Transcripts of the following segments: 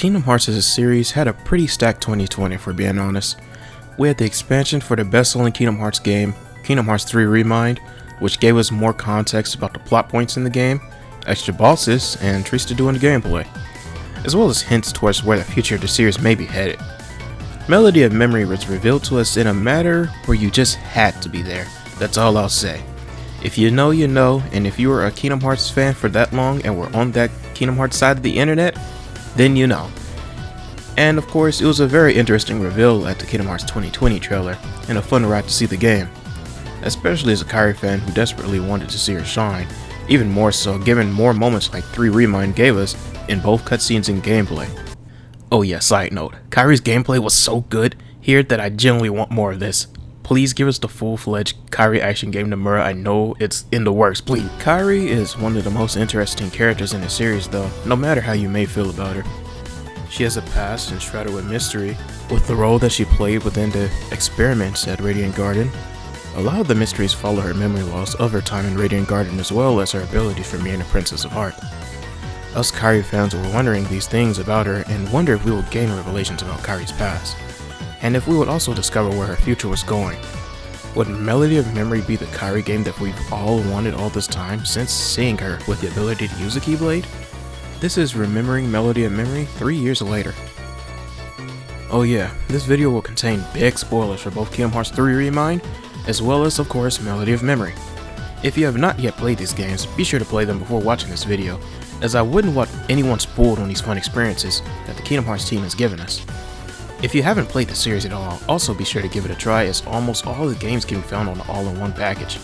Kingdom Hearts as a series had a pretty stacked 2020 if we're being honest. We had the expansion for the best-selling Kingdom Hearts game, Kingdom Hearts 3 Remind, which gave us more context about the plot points in the game, extra bosses, and tricks to do in the gameplay, as well as hints towards where the future of the series may be headed. Melody of Memory was revealed to us in a matter where you just had to be there. That's all I'll say. If you know, you know, and if you were a Kingdom Hearts fan for that long and were on that Kingdom Hearts side of the internet, then you know. And of course, it was a very interesting reveal at the Kingdom Hearts 2020 trailer, and a fun ride to see the game. Especially as a Kairi fan who desperately wanted to see her shine, even more so given more moments like 3 Remind gave us in both cutscenes and gameplay. Oh yeah, side note, Kairi's gameplay was so good here that I genuinely want more of this. Please give us the full-fledged Kairi action game Nomura. I know it's in the works, please. Kairi is one of the most interesting characters in the series though, no matter how you may feel about her. She has a past enshrouded with mystery, with the role that she played within the experiments at Radiant Garden. A lot of the mysteries follow her memory loss of her time in Radiant Garden as well as her abilities for being a Princess of Heart. Us Kairi fans were wondering these things about her and wonder if we would gain revelations about Kairi's past, and if we would also discover where her future was going. Would Melody of Memory be the Kairi game that we've all wanted all this time since seeing her with the ability to use a Keyblade? This is Remembering Melody of Memory 3 years later. Oh yeah, this video will contain big spoilers for both Kingdom Hearts 3 Remind, as well as of course Melody of Memory. If you have not yet played these games, be sure to play them before watching this video, as I wouldn't want anyone spoiled on these fun experiences that the Kingdom Hearts team has given us. If you haven't played the series at all, also be sure to give it a try as almost all the games can be found on the all-in-one package.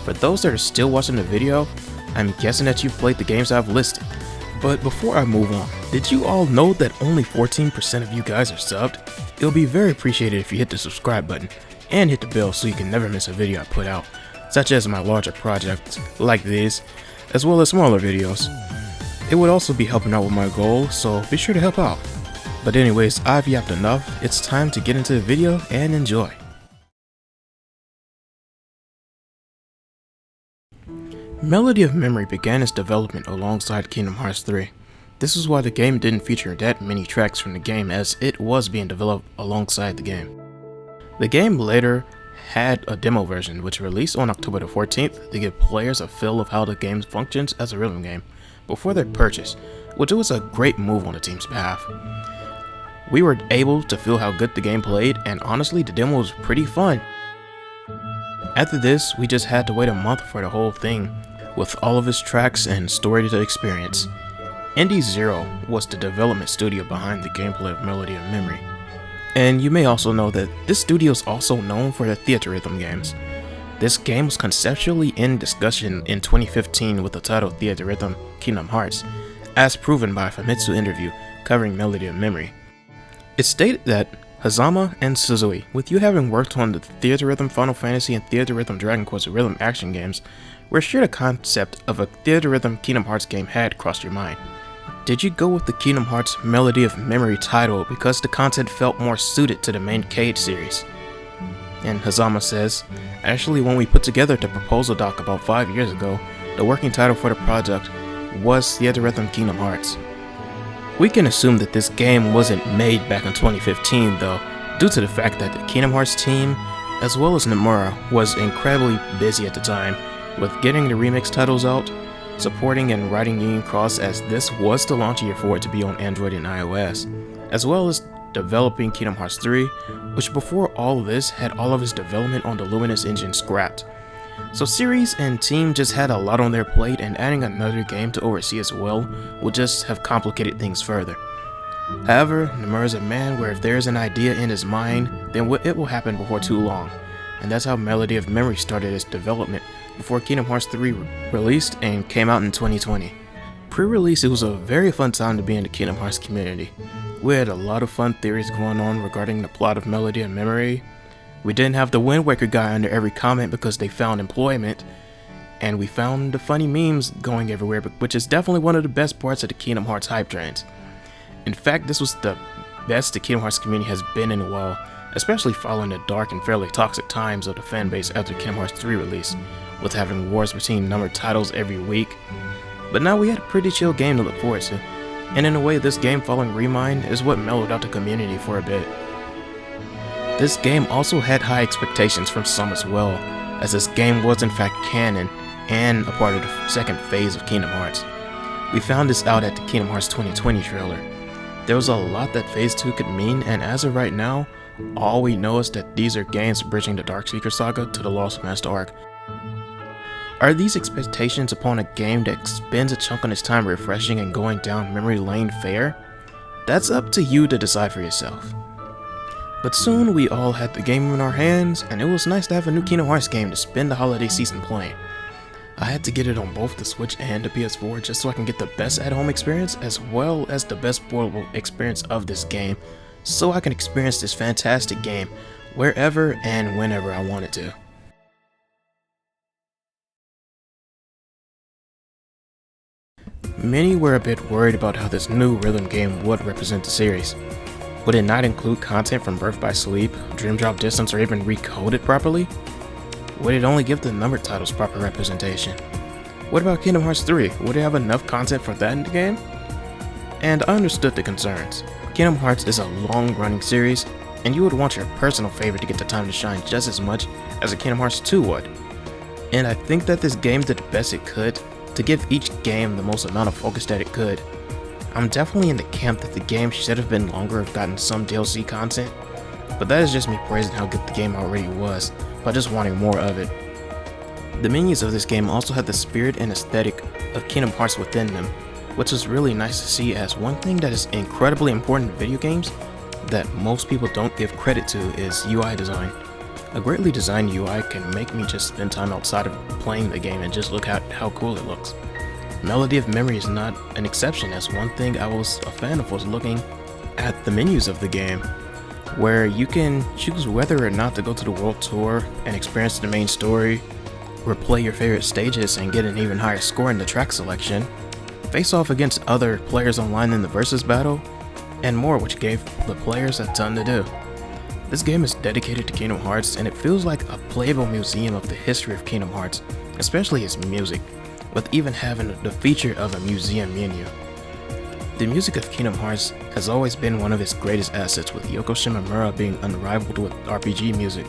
For those that are still watching the video, I'm guessing that you've played the games I've listed. But before I move on, did you all know that only 14% of you guys are subbed? It'll be very appreciated if you hit the subscribe button and hit the bell so you can never miss a video I put out, such as my larger projects like these, as well as smaller videos. It would also be helping out with my goal, so be sure to help out. But anyways, I've yapped enough, it's time to get into the video and enjoy. Melody of Memory began its development alongside Kingdom Hearts 3. This is why the game didn't feature that many tracks from the game, as it was being developed alongside the game. The game later had a demo version which released on October the 14th to give players a feel of how the game functions as a rhythm game before their purchase, which was a great move on the team's behalf. We were able to feel how good the game played, and honestly the demo was pretty fun. After this, we just had to wait a month for the whole thing, with all of its tracks and story to experience. Indie Zero was the development studio behind the gameplay of Melody of Memory. And you may also know that this studio is also known for the theater rhythm games. This game was conceptually in discussion in 2015 with the title Theater Rhythm Kingdom Hearts, as proven by a Famitsu interview covering Melody of Memory. It stated that Hazama and Suzui, with you having worked on the Theater Rhythm Final Fantasy and Theater Rhythm Dragon Quest rhythm action games, we're sure the concept of a Theater Rhythm Kingdom Hearts game had crossed your mind. Did you go with the Kingdom Hearts Melody of Memory title because the content felt more suited to the main Cage series? And Hazama says, actually when we put together the proposal doc about 5 years ago, the working title for the project was Theater Rhythm Kingdom Hearts. We can assume that this game wasn't made back in 2015 though, due to the fact that the Kingdom Hearts team, as well as Nomura, was incredibly busy at the time with getting the remix titles out, supporting and writing Union Cross as this was the launch year for it to be on Android and iOS, as well as developing Kingdom Hearts 3, which before all of this had all of its development on the Luminous engine scrapped. So series and team just had a lot on their plate, and adding another game to oversee as well would just have complicated things further. However, Nomura is a man where if there's an idea in his mind, then it will happen before too long, and that's how Melody of Memory started its development before Kingdom Hearts 3 released and came out in 2020. Pre-release, it was a very fun time to be in the Kingdom Hearts community. We had a lot of fun theories going on regarding the plot of Melody of Memory. We didn't have the Wind Waker guy under every comment because they found employment, and we found the funny memes going everywhere, which is definitely one of the best parts of the Kingdom Hearts hype trains. In fact, this was the best the Kingdom Hearts community has been in a while, especially following the dark and fairly toxic times of the fanbase after Kingdom Hearts 3 release, with having wars between numbered titles every week. But now we had a pretty chill game to look forward to. And in a way, this game following Remine is what mellowed out the community for a bit. This game also had high expectations from some as well, as this game was in fact canon and a part of the second phase of Kingdom Hearts. We found this out at the Kingdom Hearts 2020 trailer. There was a lot that Phase 2 could mean, and as of right now, all we know is that these are games bridging the Darkseeker saga to the Lost Master arc. Are these expectations upon a game that spends a chunk of its time refreshing and going down memory lane fair? That's up to you to decide for yourself. But soon we all had the game in our hands, and it was nice to have a new Kingdom Hearts game to spend the holiday season playing. I had to get it on both the Switch and the PS4 just so I can get the best at-home experience as well as the best portable experience of this game, so I can experience this fantastic game wherever and whenever I wanted to. Many were a bit worried about how this new rhythm game would represent the series. Would it not include content from Birth by Sleep, Dream Drop Distance, or even recode it properly? Would it only give the numbered titles proper representation? What about Kingdom Hearts 3? Would it have enough content for that in the game? And I understood the concerns. Kingdom Hearts is a long-running series, and you would want your personal favorite to get the time to shine just as much as a Kingdom Hearts 2 would. And I think that this game did the best it could to give each game the most amount of focus that it could. I'm definitely in the camp that the game should have been longer if gotten some DLC content, but that is just me praising how good the game already was, by just wanting more of it. The menus of this game also had the spirit and aesthetic of Kingdom Hearts within them, which was really nice to see, as one thing that is incredibly important in video games that most people don't give credit to is UI design. A greatly designed UI can make me just spend time outside of playing the game and just look at how cool it looks. Melody of Memory is not an exception, as one thing I was a fan of was looking at the menus of the game, where you can choose whether or not to go to the world tour and experience the main story, or play your favorite stages and get an even higher score in the track selection, face off against other players online in the versus battle, and more, which gave the players a ton to do. This game is dedicated to Kingdom Hearts, and it feels like a playable museum of the history of Kingdom Hearts, especially its music, with even having the feature of a museum menu. The music of Kingdom Hearts has always been one of its greatest assets, with Yoko Shimomura being unrivaled with RPG music.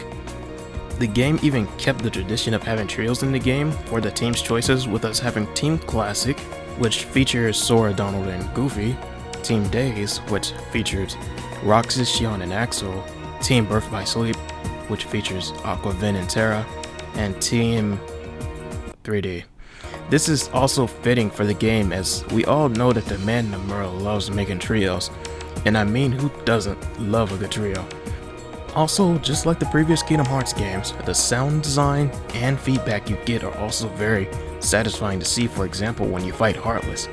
The game even kept the tradition of having trios in the game for the team's choices, with us having Team Classic, which features Sora, Donald, and Goofy, Team Days, which features Roxas, Xion, and Axel, Team Birth by Sleep, which features Aqua, Vin, and Terra, and Team 3D. This is also fitting for the game, as we all know that the man Nomura loves making trios, and I mean, who doesn't love a good trio? Also, just like the previous Kingdom Hearts games, the sound design and feedback you get are also very satisfying to see. For example, when you fight Heartless,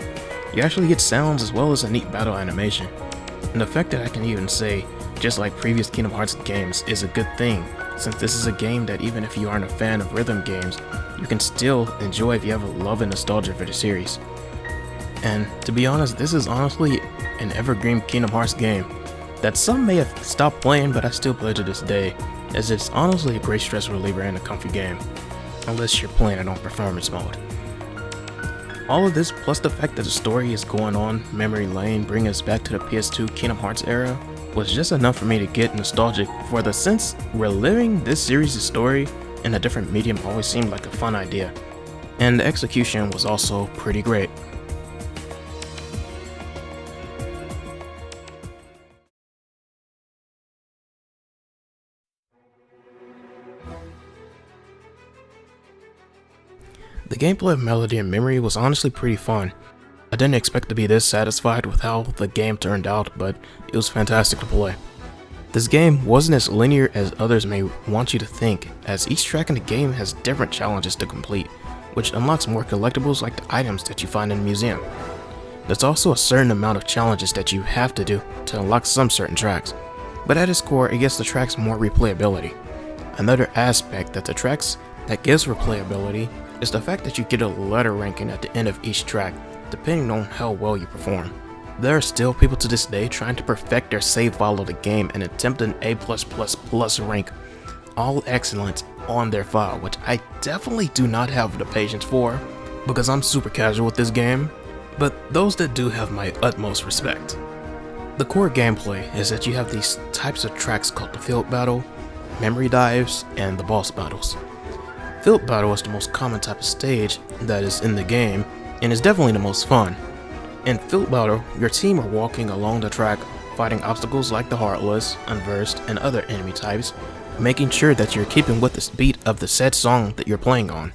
you actually get sounds as well as a neat battle animation. And the fact that I can even say, just like previous Kingdom Hearts games, is a good thing, since this is a game that even if you aren't a fan of rhythm games, you can still enjoy if you have a love and nostalgia for the series. And to be honest, this is honestly an evergreen Kingdom Hearts game that some may have stopped playing, but I still play to this day, as it's honestly a great stress reliever and a comfy game, unless you're playing it on performance mode. All of this, plus the fact that the story is going on memory lane, bringing us back to the PS2 Kingdom Hearts era, was just enough for me to get nostalgic, for the sense reliving this series' story in a different medium always seemed like a fun idea, and the execution was also pretty great. The gameplay of Melody and Memory was honestly pretty fun. I didn't expect to be this satisfied with how the game turned out, but it was fantastic to play. This game wasn't as linear as others may want you to think, as each track in the game has different challenges to complete, which unlocks more collectibles like the items that you find in the museum. There's also a certain amount of challenges that you have to do to unlock some certain tracks, but at its core it gives the tracks more replayability. Another aspect that gives replayability is the fact that you get a letter ranking at the end of each track, depending on how well you perform. There are still people to this day trying to perfect their save file of the game and attempt an A+++ rank, all excellent, on their file, which I definitely do not have the patience for, because I'm super casual with this game. but those that do have my utmost respect. The core gameplay is that you have these types of tracks called the field battle, memory dives, and the boss battles. Field battle is the most common type of stage that is in the game, and is definitely the most fun. In field battle, your team are walking along the track, fighting obstacles like the Heartless, Unversed, and other enemy types, making sure that you're keeping with the beat of the said song that you're playing on.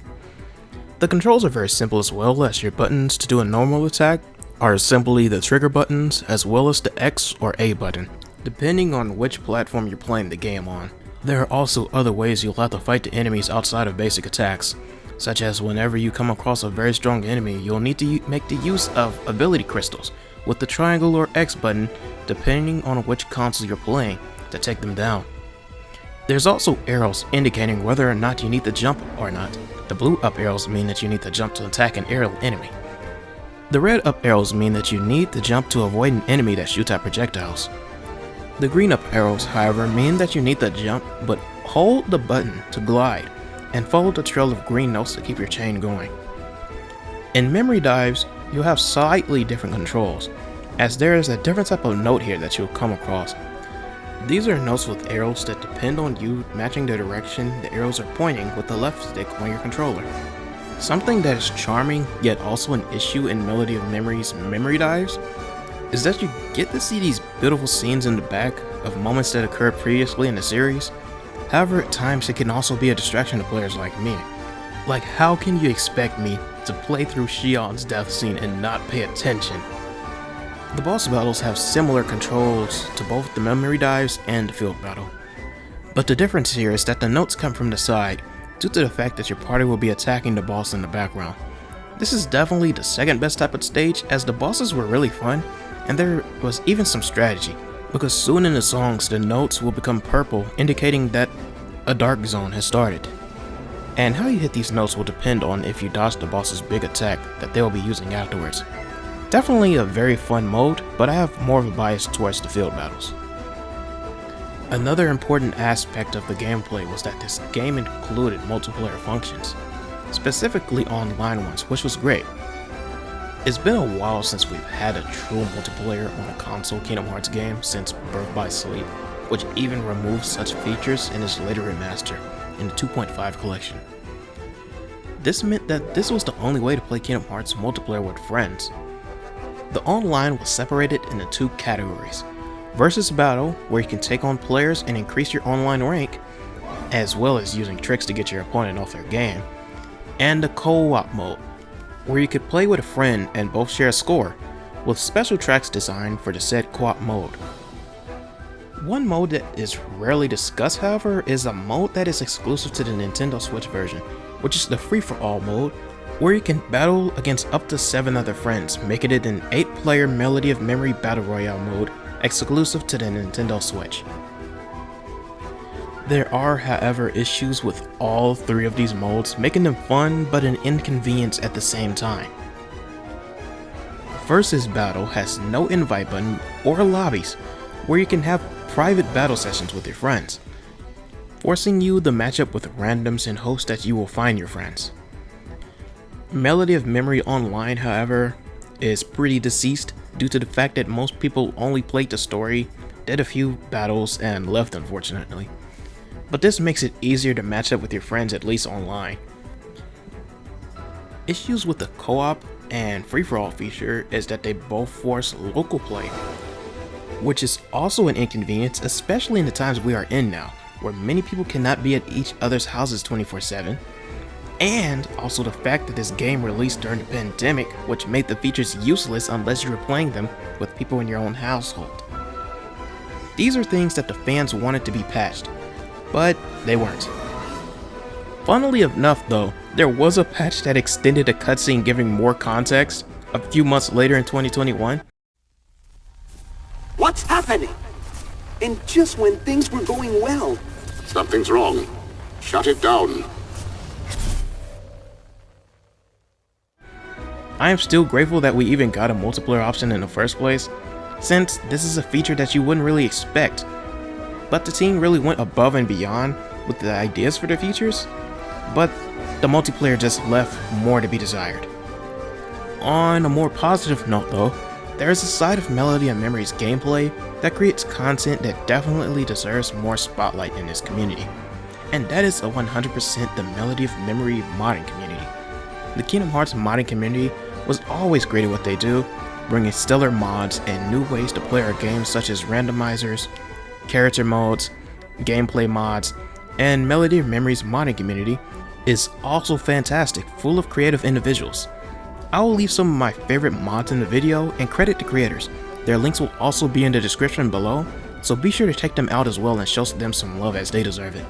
The controls are very simple as well, as your buttons to do a normal attack are simply the trigger buttons as well as the X or A button, depending on which platform you're playing the game on. There are also other ways you'll have to fight the enemies outside of basic attacks, such as whenever you come across a very strong enemy, you'll need to make the use of ability crystals with the triangle or X button depending on which console you're playing to take them down. There's also arrows indicating whether or not you need to jump or not. The blue up arrows mean that you need to jump to attack an aerial enemy. The red up arrows mean that you need to jump to avoid an enemy that shoots out projectiles. The green up arrows, however, mean that you need to jump, but hold the button to glide and follow the trail of green notes to keep your chain going. In memory dives, you'll have slightly different controls, as there is a different type of note here that you'll come across. These are notes with arrows that depend on you matching the direction the arrows are pointing with the left stick on your controller. Something that is charming, yet also an issue in Melody of Memory's memory dives, is that you get to see these beautiful scenes in the back of moments that occurred previously in the series. However, at times it can also be a distraction to players like me. Like, how can you expect me to play through Shion's death scene and not pay attention? The boss battles have similar controls to both the memory dives and the field battle. But the difference here is that the notes come from the side, due to the fact that your party will be attacking the boss in the background. This is definitely the second best type of stage, as the bosses were really fun, and there was even some strategy, because soon in the songs the notes will become purple, indicating that a dark zone has started. And how you hit these notes will depend on if you dodge the boss's big attack that they'll be using afterwards. Definitely a very fun mode, but I have more of a bias towards the field battles. Another important aspect of the gameplay was that this game included multiplayer functions, specifically online ones, which was great. It's been a while since we've had a true multiplayer on a console Kingdom Hearts game since Birth by Sleep, which even removed such features in its later remaster in the 2.5 collection. This meant that this was the only way to play Kingdom Hearts multiplayer with friends. The online was separated into two categories: versus battle, where you can take on players and increase your online rank, as well as using tricks to get your opponent off their game, and the co-op mode, where you could play with a friend and both share a score, with special tracks designed for the said co-op mode. One mode that is rarely discussed, however, is a mode that is exclusive to the Nintendo Switch version, which is the free-for-all mode, where you can battle against up to 7 other friends, making it an 8-player Melody of Memory Battle Royale mode exclusive to the Nintendo Switch. There are, however, issues with all 3 of these modes, making them fun but an inconvenience at the same time. Versus Battle has no invite button or lobbies, where you can have private battle sessions with your friends, forcing you to match up with randoms in hopes that you will find your friends. Melody of Memory Online, however, is pretty deceased due to the fact that most people only played the story, did a few battles, and left, unfortunately. But this makes it easier to match up with your friends, at least online. Issues with the co-op and free-for-all feature is that they both force local play, which is also an inconvenience, especially in the times we are in now, where many people cannot be at each other's houses 24/7, and also the fact that this game released during the pandemic, which made the features useless unless you were playing them with people in your own household. These are things that the fans wanted to be patched, but they weren't. Funnily enough though, there was a patch that extended a cutscene giving more context a few months later in 2021. What's happening? And just when things were going well. Something's wrong. Shut it down. I am still grateful that we even got a multiplayer option in the first place, since this is a feature that you wouldn't really expect. But the team really went above and beyond with the ideas for the features, but the multiplayer just left more to be desired. On a more positive note though, there is a side of Melody of Memory's gameplay that creates content that definitely deserves more spotlight in this community. And that is 100% the Melody of Memory modding community. The Kingdom Hearts modding community was always great at what they do, bringing stellar mods and new ways to play our games such as randomizers, character modes, gameplay mods, and Melody of Memory's modding community is also fantastic, full of creative individuals. I will leave some of my favorite mods in the video and credit the creators. Their links will also be in the description below, so be sure to check them out as well and show them some love as they deserve it.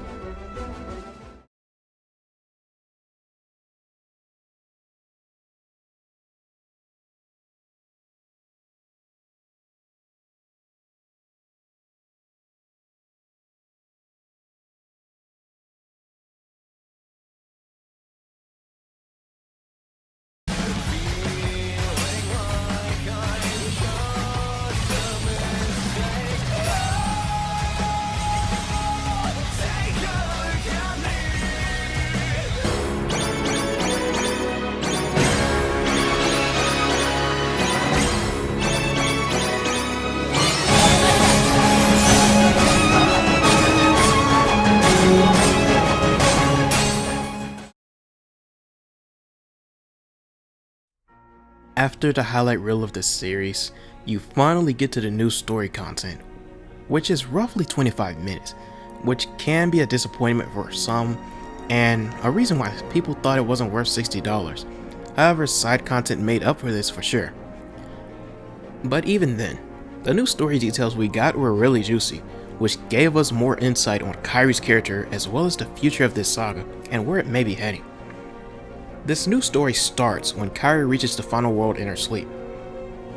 After the highlight reel of this series, you finally get to the new story content, which is roughly 25 minutes, which can be a disappointment for some, and a reason why people thought it wasn't worth $60. However, side content made up for this for sure. But even then, the new story details we got were really juicy, which gave us more insight on Kairi's character as well as the future of this saga and where it may be heading. This new story starts when Kairi reaches the final world in her sleep.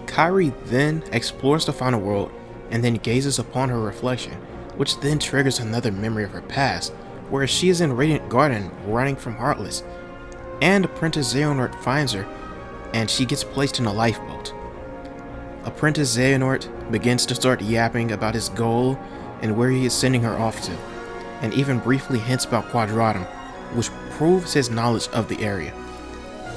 Kairi then explores the final world and then gazes upon her reflection, which then triggers another memory of her past, where she is in Radiant Garden running from Heartless, and Apprentice Xehanort finds her and she gets placed in a lifeboat. Apprentice Xehanort begins to start yapping about his goal and where he is sending her off to, and even briefly hints about Quadratum, which proves his knowledge of the area.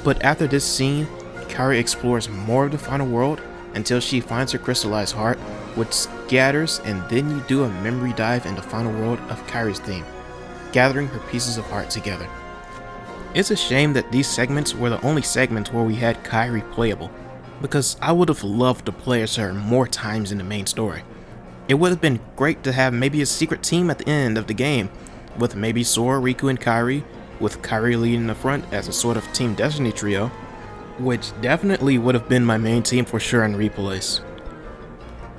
But after this scene, Kairi explores more of the final world until she finds her crystallized heart, which scatters, and then you do a memory dive in the final world of Kairi's theme, gathering her pieces of heart together. It's a shame that these segments were the only segments where we had Kairi playable, because I would have loved to play as her more times in the main story. It would have been great to have maybe a secret team at the end of the game, with maybe Sora, Riku, and Kairi, with Kairi leading the front as a sort of Team Destiny trio, which definitely would have been my main team for sure in replays.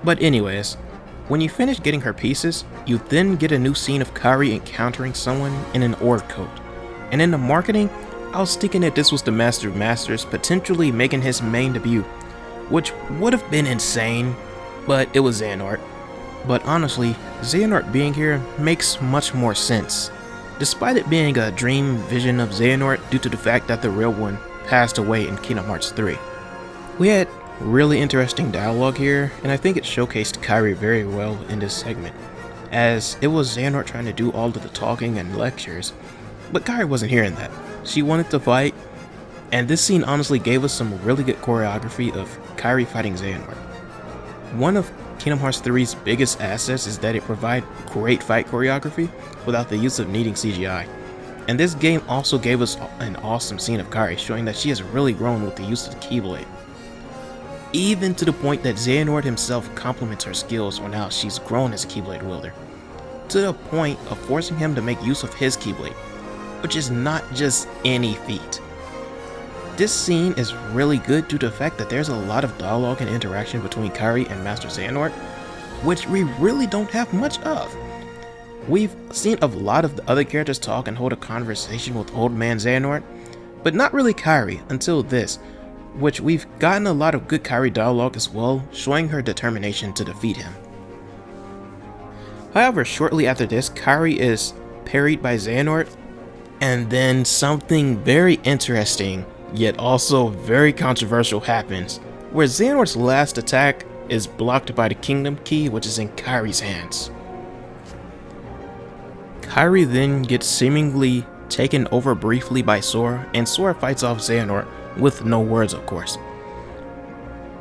But anyways, when you finish getting her pieces, you then get a new scene of Kairi encountering someone in an org coat. And in the marketing, I was thinking that this was the Master of Masters potentially making his main debut, which would have been insane, but it was Xehanort. But honestly, Xehanort being here makes much more sense, despite it being a dream vision of Xehanort due to the fact that the real one passed away in Kingdom Hearts 3. We had really interesting dialogue here, and I think it showcased Kairi very well in this segment, as it was Xehanort trying to do all of the talking and lectures, but Kairi wasn't hearing that. She wanted to fight, and this scene honestly gave us some really good choreography of Kairi fighting Xehanort. One of Kingdom Hearts 3's biggest assets is that it provides great fight choreography without the use of needing CGI. And this game also gave us an awesome scene of Kairi showing that she has really grown with the use of the Keyblade. Even to the point that Xehanort himself compliments her skills on how she's grown as a Keyblade wielder, to the point of forcing him to make use of his Keyblade, which is not just any feat. This scene is really good due to the fact that there's a lot of dialogue and interaction between Kairi and Master Xehanort, which we really don't have much of. We've seen a lot of the other characters talk and hold a conversation with Old Man Xehanort, but not really Kairi until this, which we've gotten a lot of good Kairi dialogue as well, showing her determination to defeat him. However, shortly after this, Kairi is parried by Xehanort, and then something very interesting yet also very controversial happens, where Xehanort's last attack is blocked by the Kingdom Key, which is in Kairi's hands. Kairi then gets seemingly taken over briefly by Sora, and Sora fights off Xehanort with no words of course.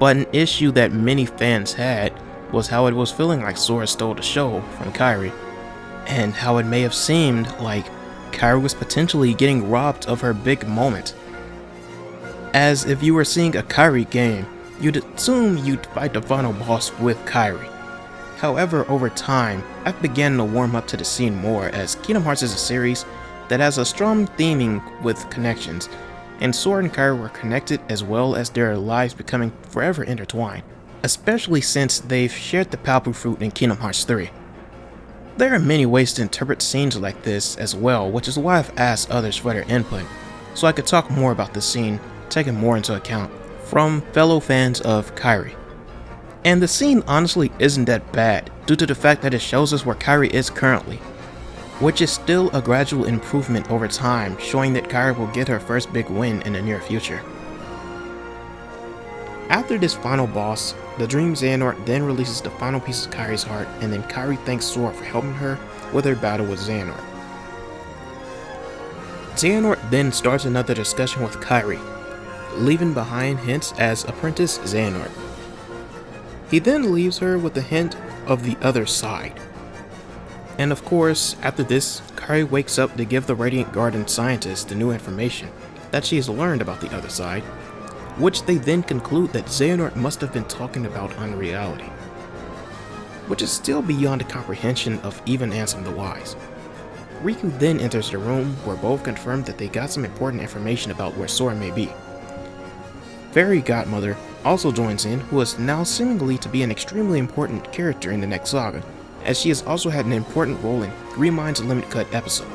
But an issue that many fans had was how it was feeling like Sora stole the show from Kairi, and how it may have seemed like Kairi was potentially getting robbed of her big moment. As if you were seeing a Kairi game, you'd assume you'd fight the final boss with Kairi. However, over time, I've begun to warm up to the scene more, as Kingdom Hearts is a series that has a strong theming with connections, and Sora and Kairi were connected as well as their lives becoming forever intertwined, especially since they've shared the Palpu fruit in Kingdom Hearts 3. There are many ways to interpret scenes like this as well, which is why I've asked others for their input, so I could talk more about the scene, taking more into account from fellow fans of Kairi. And the scene honestly isn't that bad, due to the fact that it shows us where Kairi is currently, which is still a gradual improvement over time, showing that Kairi will get her first big win in the near future. After this final boss, the Dream Xehanort then releases the final piece of Kairi's heart, and then Kairi thanks Sora for helping her with her battle with Xehanort. Xehanort then starts another discussion with Kairi, leaving behind hints as Apprentice Xehanort. He then leaves her with a hint of the other side. And of course, after this, Kairi wakes up to give the Radiant Garden scientists the new information that she has learned about the other side, which they then conclude that Xehanort must have been talking about unreality, which is still beyond the comprehension of even Ansem the Wise. Riku then enters the room where both confirm that they got some important information about where Sora may be. Fairy Godmother also joins in, who is now seemingly to be an extremely important character in the next saga, as she has also had an important role in Green Mind's Limit Cut episode.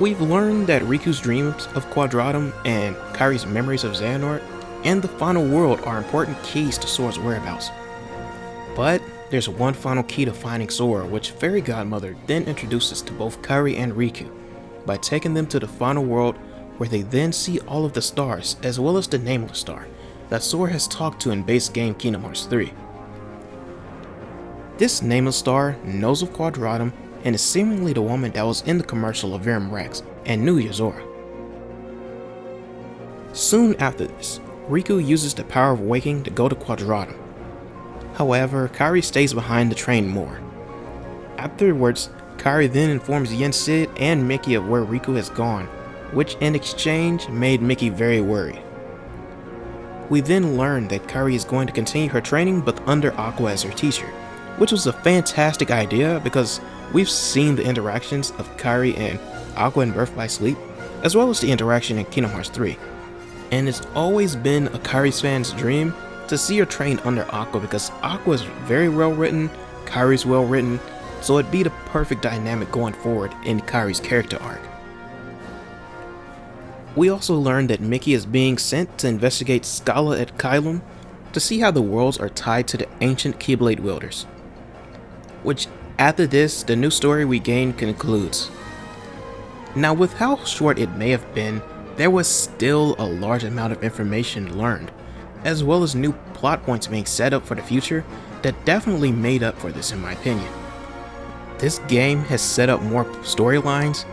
We've learned that Riku's dreams of Quadratum and Kairi's memories of Xehanort and the final world are important keys to Sora's whereabouts. But there's one final key to finding Sora, which Fairy Godmother then introduces to both Kairi and Riku by taking them to the final world, where they then see all of the stars as well as the Nameless Star that Sora has talked to in base game Kingdom Hearts 3. This Nameless Star knows of Quadratum and is seemingly the woman that was in the commercial of Verum Rex and knew Yozora. Soon after this, Riku uses the power of waking to go to Quadratum. However, Kairi stays behind to train more. Afterwards, Kairi then informs Yen Sid and Mickey of where Riku has gone, which in exchange made Mickey very worried. We then learn that Kairi is going to continue her training but under Aqua as her teacher, which was a fantastic idea because we've seen the interactions of Kairi and Aqua in Birth by Sleep, as well as the interaction in Kingdom Hearts 3. And it's always been a Kairi's fan's dream to see her train under Aqua because Aqua is very well written, Kairi's well written, so it'd be the perfect dynamic going forward in Kairi's character arc. We also learned that Mickey is being sent to investigate Scala at Kylum to see how the worlds are tied to the ancient Keyblade wielders. Which, after this, the new story we gain concludes. Now, with how short it may have been, there was still a large amount of information learned, as well as new plot points being set up for the future that definitely made up for this in my opinion. This game has set up more storylines,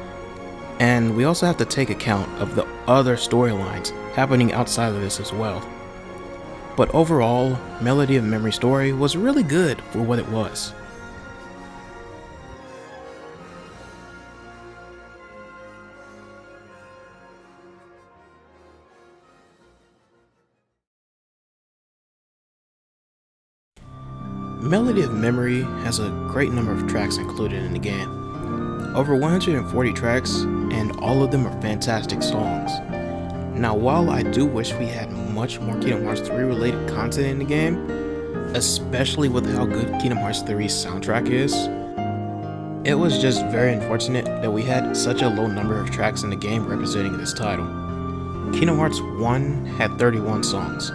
and we also have to take account of the other storylines happening outside of this as well. But overall, Melody of Memory story was really good for what it was. Melody of Memory has a great number of tracks included in the game. Over 140 tracks, and all of them are fantastic songs. Now, while I do wish we had much more Kingdom Hearts 3 related content in the game, especially with how good Kingdom Hearts 3's soundtrack is, it was just very unfortunate that we had such a low number of tracks in the game representing this title. Kingdom Hearts 1 had 31 songs,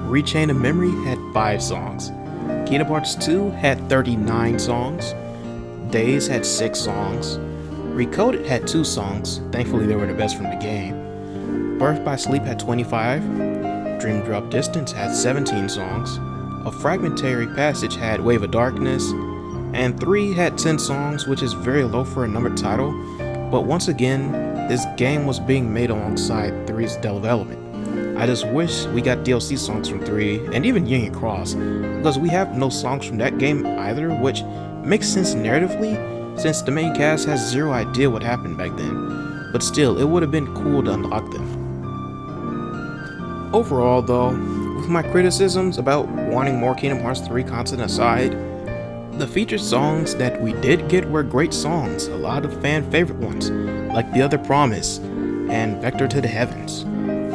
Rechain of Memory had 5 songs, Kingdom Hearts 2 had 39 songs, Days had 6 songs, Recoded had 2 songs, thankfully they were the best from the game, Birth by Sleep had 25, Dream Drop Distance had 17 songs, A Fragmentary Passage had Wave of Darkness, and 3 had 10 songs, which is very low for a numbered title, but once again, this game was being made alongside 3's development. I just wish we got DLC songs from 3 and even Union Cross, because we have no songs from that game either, which makes sense narratively since the main cast has zero idea what happened back then, but still, it would have been cool to unlock them. Overall though, with my criticisms about wanting more Kingdom Hearts 3 content aside, the featured songs that we did get were great songs, a lot of fan favorite ones, like The Other Promise and Vector to the Heavens.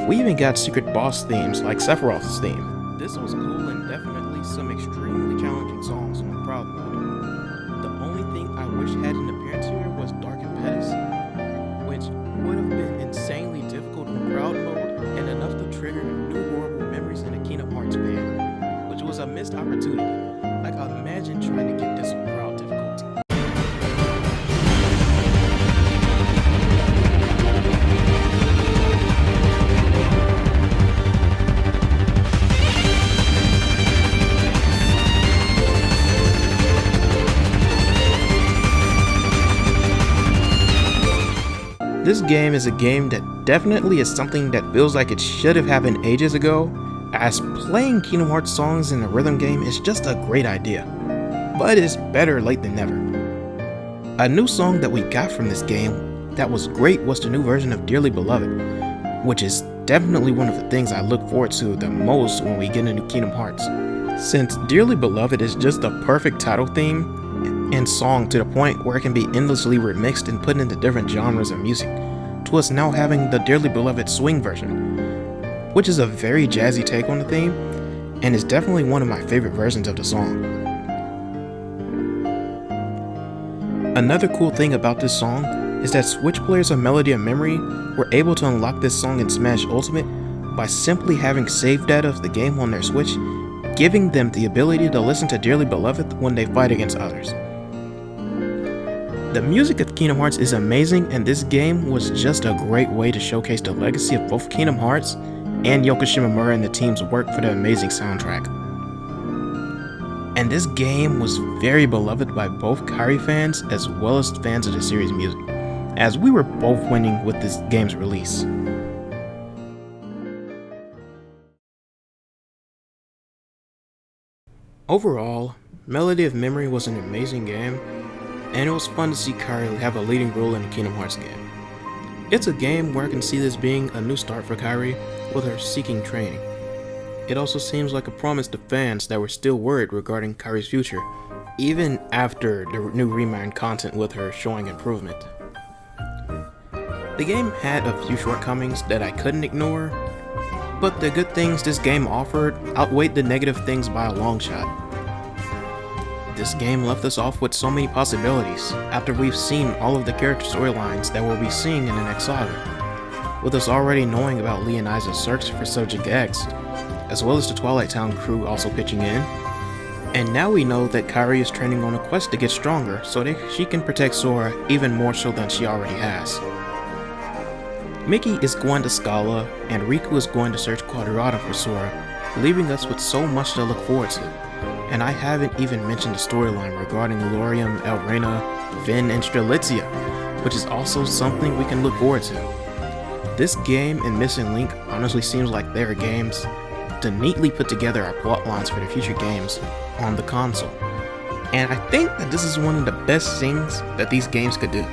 We even got secret boss themes like Sephiroth's theme. This was cool and definitely some extremely challenging songs on Proud Mode. The only thing I wish had an appearance here was Dark Impetus, which would have been insanely difficult on Proud Mode and enough to trigger new horrible memories in a Kingdom Hearts fan, which was a missed opportunity. Like, imagine trying to get this on Proud difficulty. This game is a game that definitely is something that feels like it should have happened ages ago, as playing Kingdom Hearts songs in a rhythm game is just a great idea, but it's better late than never. A new song that we got from this game that was great was the new version of Dearly Beloved, which is definitely one of the things I look forward to the most when we get into Kingdom Hearts, since Dearly Beloved is just the perfect title theme and song to the point where it can be endlessly remixed and put into different genres of music, to us now having the Dearly Beloved swing version, which is a very jazzy take on the theme, and is definitely one of my favorite versions of the song. Another cool thing about this song is that Switch players of Melody of Memory were able to unlock this song in Smash Ultimate by simply having save data of the game on their Switch, giving them the ability to listen to Dearly Beloved when they fight against others. The music of Kingdom Hearts is amazing, and this game was just a great way to showcase the legacy of both Kingdom Hearts and Yoko Shimomura and the team's work for the amazing soundtrack. And this game was very beloved by both Kairi fans as well as fans of the series music, as we were both winning with this game's release. Overall, Melody of Memory was an amazing game, and it was fun to see Kairi have a leading role in a Kingdom Hearts game. It's a game where I can see this being a new start for Kairi, with her seeking training. It also seems like a promise to fans that were still worried regarding Kairi's future, even after the new Remind content with her showing improvement. The game had a few shortcomings that I couldn't ignore, but the good things this game offered outweighed the negative things by a long shot. This game left us off with so many possibilities after we've seen all of the character storylines that we'll be seeing in the next saga, with us already knowing about Leonisa's search for Subject X, as well as the Twilight Town crew also pitching in, and now we know that Kairi is training on a quest to get stronger so that she can protect Sora even more so than she already has. Mickey is going to Scala, and Riku is going to search Quadrata for Sora, leaving us with so much to look forward to. And I haven't even mentioned the storyline regarding Lorium, Elrena, Vin, and Strelitzia, which is also something we can look forward to. This game and Missing Link honestly seems like they are games to neatly put together our plot lines for the future games on the console. And I think that this is one of the best things that these games could do.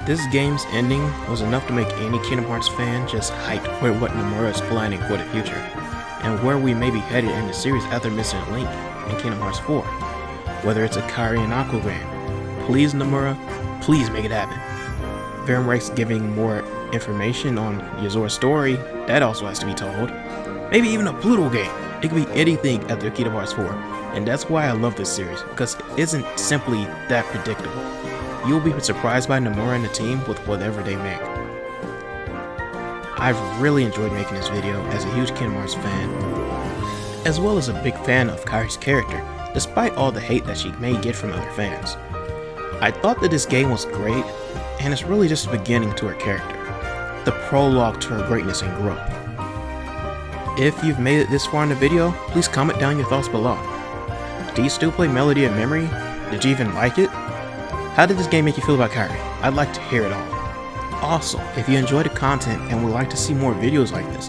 This game's ending was enough to make any Kingdom Hearts fan just hyped for what Nomura is planning for the future, and where we may be headed in the series after Missing Link and Kingdom Hearts 4. Whether it's a Kairi and Aqua game, please Nomura, please make it happen. Verum giving more information on Yazora's story, that also has to be told. Maybe even a Pluto game. It could be anything after Kingdom Hearts 4, and that's why I love this series, because it isn't simply that predictable. You'll be surprised by Nomura and the team with whatever they make. I've really enjoyed making this video as a huge Kingdom Hearts fan, as well as a big fan of Kairi's character, despite all the hate that she may get from other fans. I thought that this game was great, and it's really just the beginning to her character, the prologue to her greatness and growth. If you've made it this far in the video, please comment down your thoughts below. Do you still play Melody of Memory? Did you even like it? How did this game make you feel about Kairi? I'd like to hear it all. Also, if you enjoy the content and would like to see more videos like this,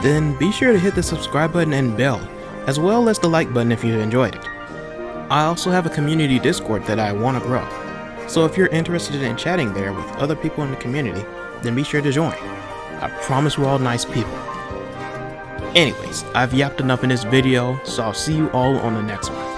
then be sure to hit the subscribe button and bell, as well as the like button if you enjoyed it. I also have a community Discord that I want to grow, so if you're interested in chatting there with other people in the community, then be sure to join. I promise we're all nice people. Anyways, I've yapped enough in this video, so I'll see you all on the next one.